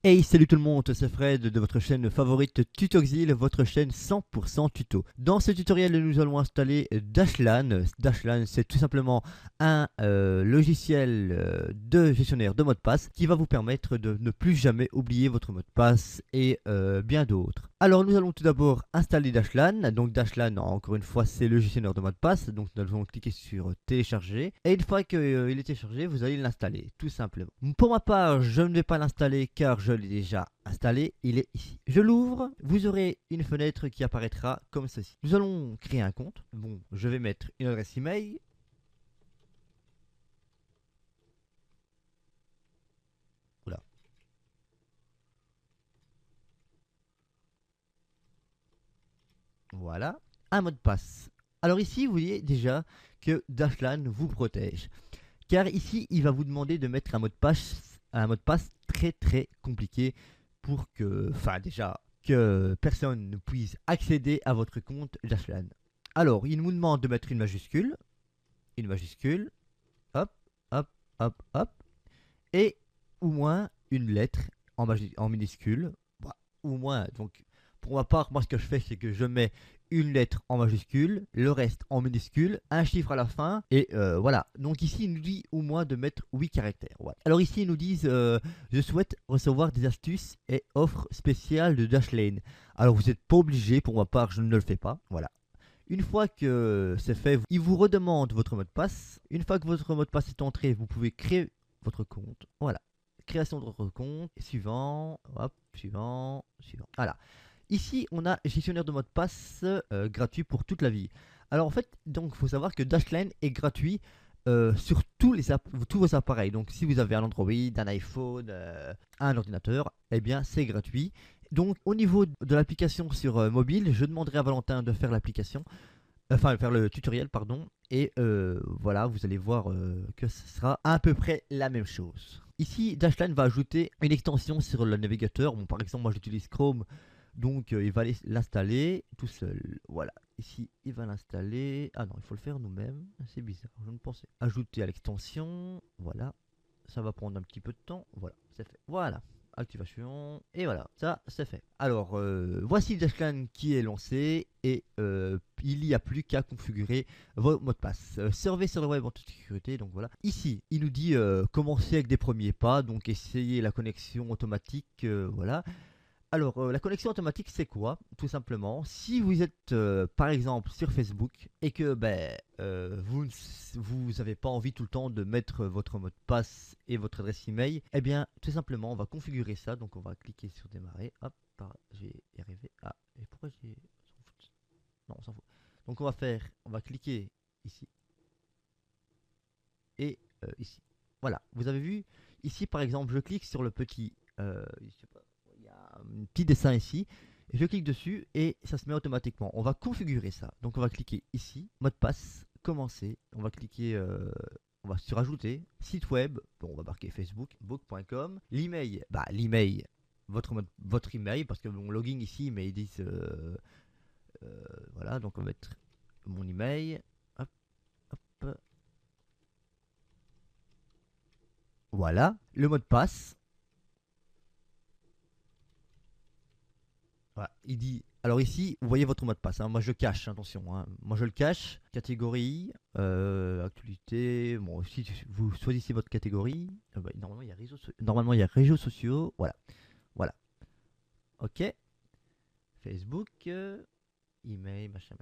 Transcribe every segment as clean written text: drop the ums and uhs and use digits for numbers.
Hey, salut tout le monde, c'est Fred de votre chaîne favorite Tutoxil, votre chaîne 100% tuto. Dans ce tutoriel, nous allons installer Dashlan. Dashlan, c'est tout simplement un logiciel de gestionnaire de mot de passe qui va vous permettre de ne plus jamais oublier votre mot de passe et bien d'autres. Alors, nous allons tout d'abord installer Dashlan. Donc, Dashlan, encore une fois, c'est le gestionnaire de mot de passe. Donc, nous allons cliquer sur télécharger. Et une fois qu'il est téléchargé, vous allez l'installer, tout simplement. Pour ma part, je ne vais pas l'installer car je l'ai déjà installé. Il est ici. Je l'ouvre. Vous aurez une fenêtre qui apparaîtra comme ceci. Nous allons créer un compte. Bon, je vais mettre une adresse email. Voilà. Voilà. Un mot de passe. Alors ici, vous voyez déjà que Dashlan vous protège. Car ici, il va vous demander de mettre un mot de passe très compliqué pour que, enfin déjà, que personne ne puisse accéder à votre compte Dashlan. Alors, il nous demande de mettre une majuscule, hop, hop, hop, hop, et au moins une lettre en minuscule, bah, au moins. Donc, pour ma part, moi, ce que je fais, c'est que je mets une lettre en majuscule, le reste en minuscule, un chiffre à la fin, et voilà. Donc ici, il nous dit au moins de mettre 8 caractères. Voilà. Alors ici, ils nous disent je souhaite recevoir des astuces et offres spéciales de Dashlane. Alors vous n'êtes pas obligé, pour ma part, je ne le fais pas. Voilà. Une fois que c'est fait, il vous redemande votre mot de passe. Une fois que votre mot de passe est entré, vous pouvez créer votre compte. Voilà. Création de votre compte. Suivant. Hop. Suivant. Suivant. Voilà. Ici, on a gestionnaire de mot de passe gratuit pour toute la vie. Alors en fait, donc il faut savoir que Dashlane est gratuit sur tous vos appareils. Donc si vous avez un Android, un iPhone, un ordinateur, eh bien c'est gratuit. Donc au niveau de l'application sur mobile, je demanderai à Valentin de faire l'application, enfin faire le tutoriel, pardon. Et voilà, vous allez voir que ce sera à peu près la même chose. Ici, Dashline va ajouter une extension sur le navigateur. Bon, par exemple, moi j'utilise Chrome, donc il va l'installer tout seul. Voilà, ici il va l'installer. Ah non, il faut le faire nous-mêmes. C'est bizarre, je ne pensais. Ajouter à l'extension. Voilà, ça va prendre un petit peu de temps. Voilà, c'est fait. Voilà. Activation, et voilà, ça c'est fait. Alors, voici Dashlan qui est lancé, et il n'y a plus qu'à configurer vos mots de passe. Servez sur le web en toute sécurité, donc voilà. Ici, il nous dit commencer avec des premiers pas, donc essayez la connexion automatique, voilà. Alors, la connexion automatique, c'est quoi? Tout simplement, si vous êtes par exemple sur Facebook et que vous n'avez pas envie tout le temps de mettre votre mot de passe et votre adresse email, eh bien, tout simplement, on va configurer ça. Donc, on va cliquer sur démarrer. Hop, j'ai y arrivé. Ah, et pourquoi j'ai. On s'en fout. Non, on s'en fout. Donc, on va cliquer ici et ici. Voilà, vous avez vu ici, par exemple, je clique sur le petit. Je sais pas, il y a un petit dessin ici. Je clique dessus et ça se met automatiquement. On va configurer ça. Donc on va cliquer ici, mot de passe, commencer. On va cliquer, on va sur ajouter, site web. Bon, on va marquer Facebook, book.com. L'email, l'email, votre email, parce que mon login ici, mais ils disent, voilà, donc on va mettre mon email. Hop, hop. Voilà, le mot de passe. Voilà, il dit. Alors ici, vous voyez votre mot de passe. Hein. Moi, je cache. Attention. Hein. Moi, je le cache. Catégorie, actualité. Bon, si vous choisissez votre catégorie, normalement, il y a réseaux sociaux. Voilà. Voilà. Ok. Facebook, email, machin.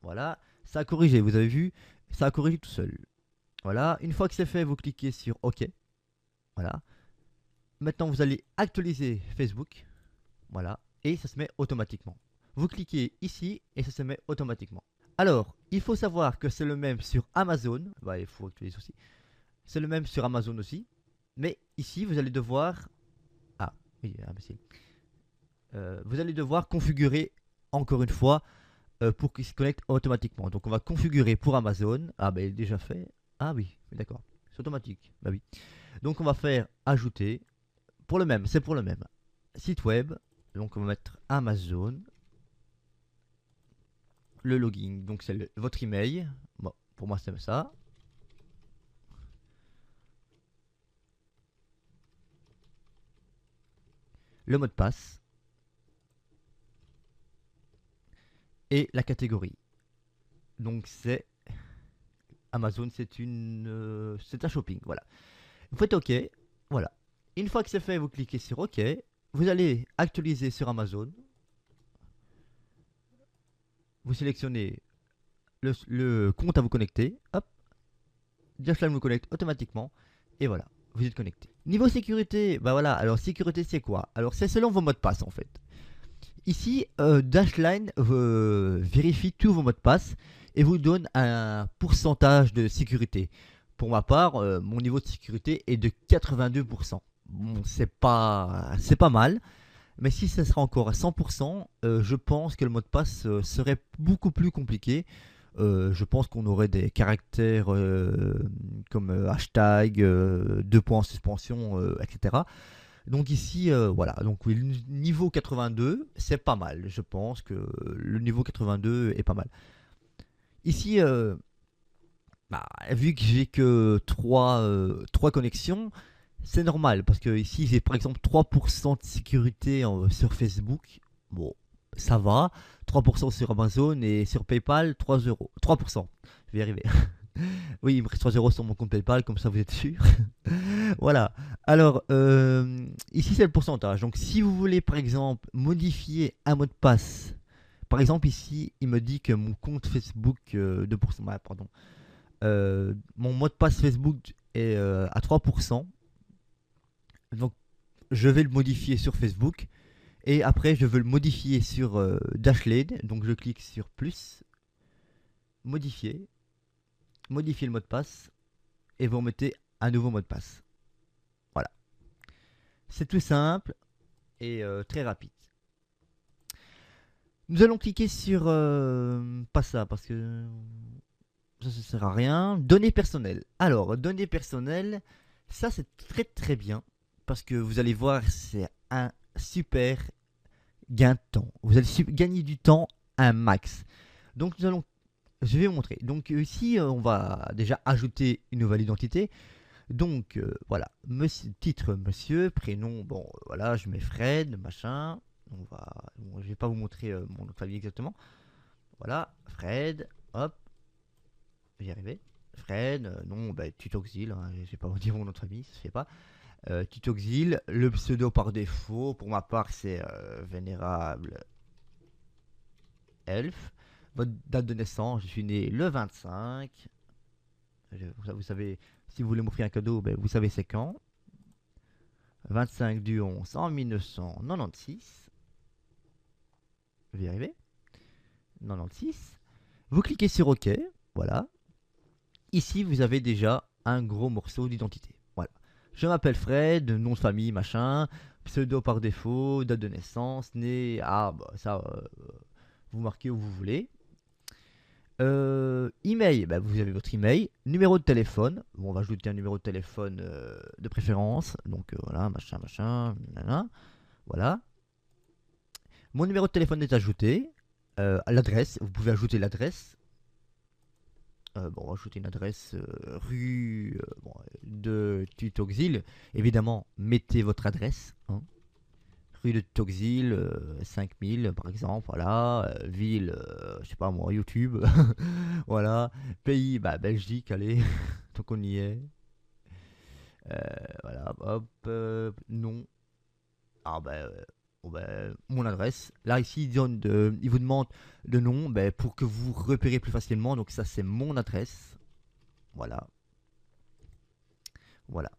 Voilà. Ça a corrigé. Vous avez vu, ça a corrigé tout seul. Voilà. Une fois que c'est fait, vous cliquez sur OK. Voilà. Maintenant, vous allez actualiser Facebook. Voilà, et ça se met automatiquement. Vous cliquez ici et ça se met automatiquement. Alors, il faut savoir que c'est le même sur Amazon. Bah, il faut actualiser aussi. C'est le même sur Amazon aussi. Mais ici, vous allez devoir. Ah, oui, imbécile. Vous allez devoir configurer encore une fois pour qu'il se connecte automatiquement. Donc, on va configurer pour Amazon. Ah, bah, il est déjà fait. Ah, oui, d'accord. C'est automatique. Bah, oui. Donc, on va faire ajouter. Pour le même, c'est pour le même. Site web. Donc, on va mettre Amazon. Le login, donc c'est votre email. Bon, pour moi c'est ça. le mot de passe et la catégorie. Donc c'est Amazon, c'est un shopping, voilà. Vous faites OK, voilà. Une fois que c'est fait, vous cliquez sur OK. Vous allez actualiser sur Amazon. Vous sélectionnez le compte à vous connecter. Hop, Dashline vous connecte automatiquement. Et voilà, vous êtes connecté. Niveau sécurité, bah voilà, alors sécurité c'est quoi? Alors c'est selon vos mots de passe en fait. Ici, Dashline vérifie tous vos mots de passe et vous donne un pourcentage de sécurité. Pour ma part, mon niveau de sécurité est de 82%. Bon, c'est pas mal, mais si ça sera encore à 100%, je pense que le mot de passe serait beaucoup plus compliqué. Je pense qu'on aurait des caractères comme hashtag, deux points en suspension, etc. Donc ici, voilà, donc oui, le niveau 82, c'est pas mal. Je pense que le niveau 82 est pas mal. Ici, bah, vu que j'ai que 3 connexions, c'est normal. Parce que ici, j'ai par exemple 3% de sécurité sur Facebook. Bon, ça va. 3% sur Amazon et sur PayPal, 3 euros. 3%. Je vais y arriver. Oui, il me reste 3 euros sur mon compte PayPal, comme ça vous êtes sûr. Voilà. Alors, ici c'est le pourcentage. Donc, si vous voulez par exemple modifier un mot de passe, par exemple ici, il me dit que mon compte Facebook 2%, pardon, mon mot de passe Facebook est à 3%. Donc, je vais le modifier sur Facebook. Et après, je veux le modifier sur Dashlane. Donc, je clique sur plus, modifier, modifier le mot de passe. Et vous remettez un nouveau mot de passe. Voilà. C'est tout simple et très rapide. Nous allons cliquer sur pas ça parce que ça ne sert à rien. Données personnelles. Alors, données personnelles, ça c'est très très bien parce que vous allez voir, c'est un super gain de temps. Vous allez gagner du temps un max. Donc je vais vous montrer. Donc ici, on va déjà ajouter une nouvelle identité. Donc voilà, titre monsieur, prénom, bon voilà, je mets Fred, machin. Je vais pas vous montrer mon nom de famille exactement. Voilà, Fred, hop, j'y arrivé. Fred, non, bah, Tutoxil, hein, je vais pas vous dire mon nom de famille, ça se fait pas. Tutoxil, le pseudo par défaut, pour ma part c'est Vénérable Elf. Votre date de naissance, je suis né le 25. Vous savez, si vous voulez m'offrir un cadeau, ben, vous savez c'est quand. 25 du 11 en 1996. Je vais y arriver. 96. Vous cliquez sur OK. Voilà. Ici, vous avez déjà un gros morceau d'identité. Voilà. Je m'appelle Fred, nom de famille, machin. Pseudo par défaut, date de naissance, né. Ah, bah, ça, vous marquez où vous voulez. Email, bah, vous avez votre email. Numéro de téléphone, bon, on va ajouter un numéro de téléphone de préférence. Donc voilà, machin, machin, nanana. Voilà. Mon numéro de téléphone est ajouté. L'adresse, vous pouvez ajouter l'adresse. Bon, on va ajouter une adresse rue de Tutoxil. Évidemment, mettez votre adresse. Hein. Rue de Tutoxil, 5000 par exemple, voilà. Ville, je sais pas moi, YouTube. Voilà. Pays, bah, Belgique, allez, tant qu'on y est. Voilà, hop, non. Ah bah, bon, bah, mon adresse. Là ici, il vous demande le nom bah, pour que vous repérez plus facilement. Donc ça c'est mon adresse. Voilà. Voilà.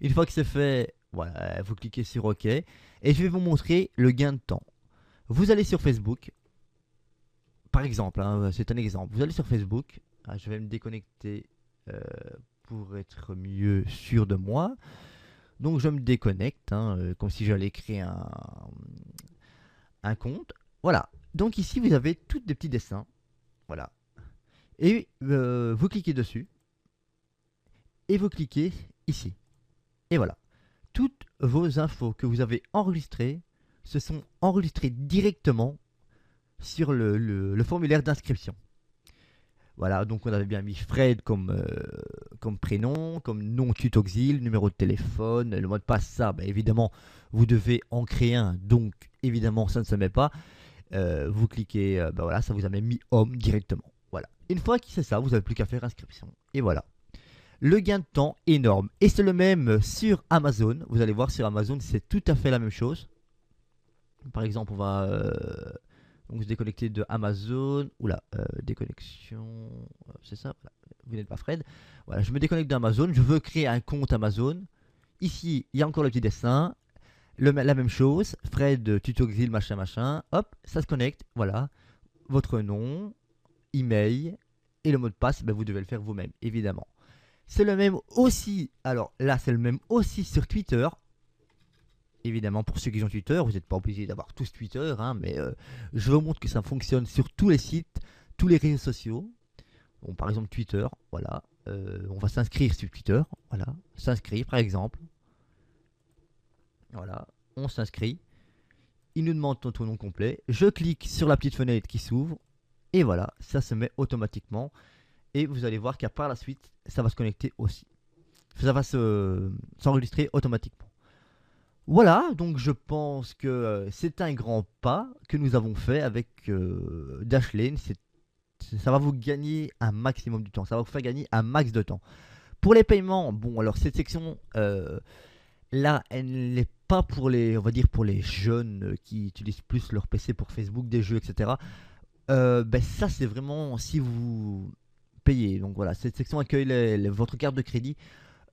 Une fois que c'est fait, voilà, vous cliquez sur OK. Et je vais vous montrer le gain de temps. Vous allez sur Facebook. Par exemple, hein, c'est un exemple. Vous allez sur Facebook. Ah, je vais me déconnecter pour être mieux sûr de moi. Donc je me déconnecte, hein, comme si j'allais créer un compte. Voilà. Donc ici vous avez tous des petits dessins. Voilà. Et vous cliquez dessus. Et vous cliquez ici. Et voilà. Toutes vos infos que vous avez enregistrées se sont enregistrées directement sur le formulaire d'inscription. Voilà, donc on avait bien mis Fred comme prénom, comme nom Tutoxil, numéro de téléphone, le mot de passe, ça, bah, évidemment, vous devez en créer un, donc évidemment, ça ne se met pas. Vous cliquez, bah voilà, ça vous a même mis Home directement. Voilà. Une fois que c'est ça, vous n'avez plus qu'à faire inscription. Et voilà. Le gain de temps énorme. Et c'est le même sur Amazon. Vous allez voir sur Amazon, c'est tout à fait la même chose. Par exemple, on va donc se déconnecter de Amazon. Oula, déconnexion. C'est ça, voilà. Vous n'êtes pas Fred. Voilà, je me déconnecte d'Amazon. Je veux créer un compte Amazon. Ici, il y a encore le petit dessin. La même chose. Fred, Tutoxil, machin, machin. Hop, ça se connecte. Voilà. Votre nom, email et le mot de passe, ben, vous devez le faire vous-même, évidemment. C'est le même aussi. Alors là, c'est le même aussi sur Twitter. Évidemment, pour ceux qui ont Twitter, vous n'êtes pas obligé d'avoir tous Twitter, hein, mais je vous montre que ça fonctionne sur tous les sites, tous les réseaux sociaux. Bon, par exemple, Twitter, voilà. On va s'inscrire sur Twitter, voilà. S'inscrire, par exemple. Voilà, on s'inscrit. Il nous demande notre nom complet. Je clique sur la petite fenêtre qui s'ouvre. Et voilà, ça se met automatiquement. Et vous allez voir qu'à par la suite, ça va se connecter aussi. Ça va s'enregistrer automatiquement. Voilà, donc je pense que c'est un grand pas que nous avons fait avec Dashlane. Ça va vous gagner un maximum de temps. Ça va vous faire gagner un max de temps. Pour les paiements, bon, alors cette section là, elle n'est pas pour les, on va dire pour les jeunes qui utilisent plus leur PC pour Facebook, des jeux, etc. Ben ça, c'est vraiment si vous payez. Donc voilà, cette section accueille votre carte de crédit.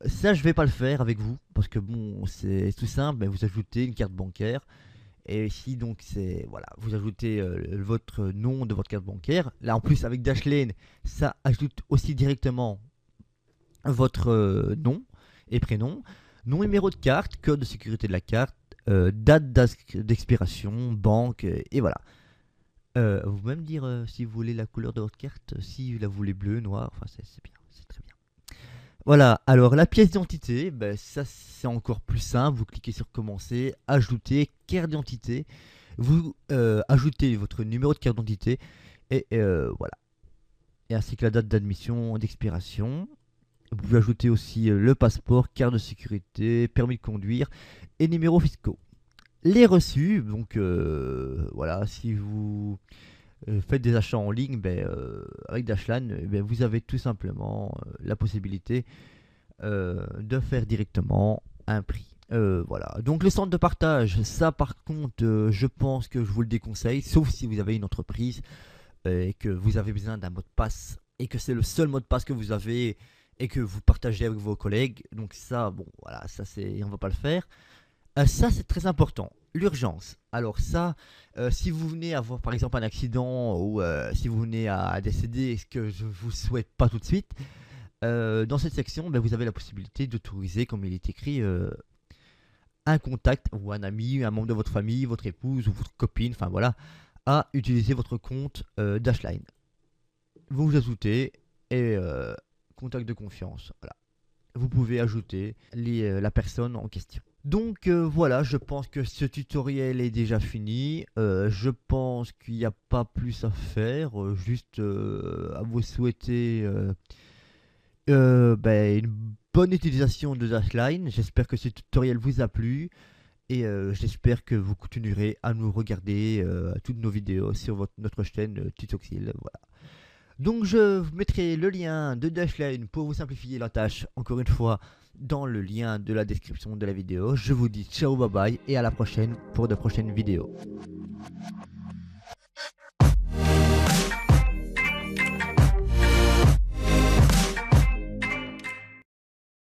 Ça, je vais pas le faire avec vous parce que bon, c'est tout simple. Mais vous ajoutez une carte bancaire et ici donc c'est voilà, vous ajoutez votre nom de votre carte bancaire. Là, en plus avec Dashlane, ça ajoute aussi directement votre nom et prénom, nom, numéro de carte, code de sécurité de la carte, date d'expiration, banque et voilà. Vous pouvez même dire si vous voulez la couleur de votre carte, si vous la voulez bleue, noire, enfin c'est bien, c'est très bien. Voilà, alors la pièce d'identité, ben, ça c'est encore plus simple, vous cliquez sur commencer, ajouter, carte d'identité, vous ajoutez votre numéro de carte d'identité et voilà. Et ainsi que la date d'admission, d'expiration. Vous pouvez ajouter aussi le passeport, carte de sécurité, permis de conduire et numéros fiscaux. Les reçus, donc voilà, si vous faites des achats en ligne, ben, avec Dashlane, ben, vous avez tout simplement la possibilité de faire directement un prix. Voilà, donc le centre de partage, ça par contre, je pense que je vous le déconseille, sauf si vous avez une entreprise et que vous avez besoin d'un mot de passe et que c'est le seul mot de passe que vous avez et que vous partagez avec vos collègues. Donc ça, bon, voilà, ça c'est, on va pas le faire. Ça c'est très important. L'urgence. Alors ça, si vous venez avoir par exemple un accident ou si vous venez à décéder, ce que je vous souhaite pas tout de suite, dans cette section, ben, vous avez la possibilité d'autoriser, comme il est écrit, un contact ou un ami, un membre de votre famille, votre épouse ou votre copine, enfin voilà, à utiliser votre compte Dashlane. Vous vous ajoutez et contact de confiance. Voilà. Vous pouvez ajouter la personne en question. Donc voilà, je pense que ce tutoriel est déjà fini. Je pense qu'il n'y a pas plus à faire. Juste à vous souhaiter ben, une bonne utilisation de Dashlane. J'espère que ce tutoriel vous a plu. Et j'espère que vous continuerez à nous regarder toutes nos vidéos sur notre chaîne Tutoxil. Voilà. Donc je vous mettrai le lien de Dashlane pour vous simplifier la tâche, encore une fois, dans le lien de la description de la vidéo. Je vous dis ciao, bye bye et à la prochaine pour de prochaines vidéos.